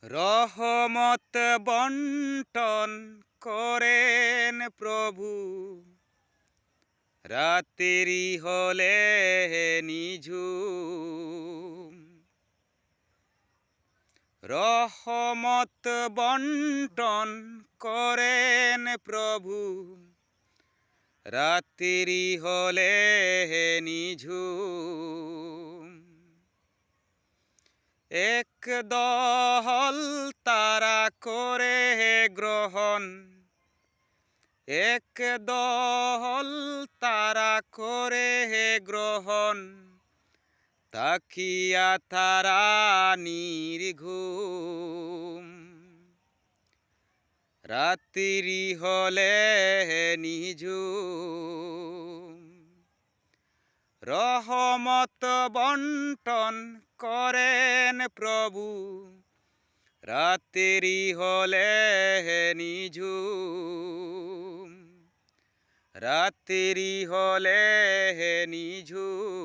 রহমত বন্টন করেন প্রভু, রাত্রি হলে নিঝুম। রহমত বন্টন করেন প্রভু, রাত্রি হলে নিঝুম। এক দহল তারা করে গ্রহণ, এক দহল তারা করে গ্রহণ, তাকিয়া তারা নির্ঘুম। রাত্রি হলে নিঝুম। রহমত বন্টন করেন প্রভু, রাত্রি হলে নিঝুম। রাত্রি হলে নিঝুম।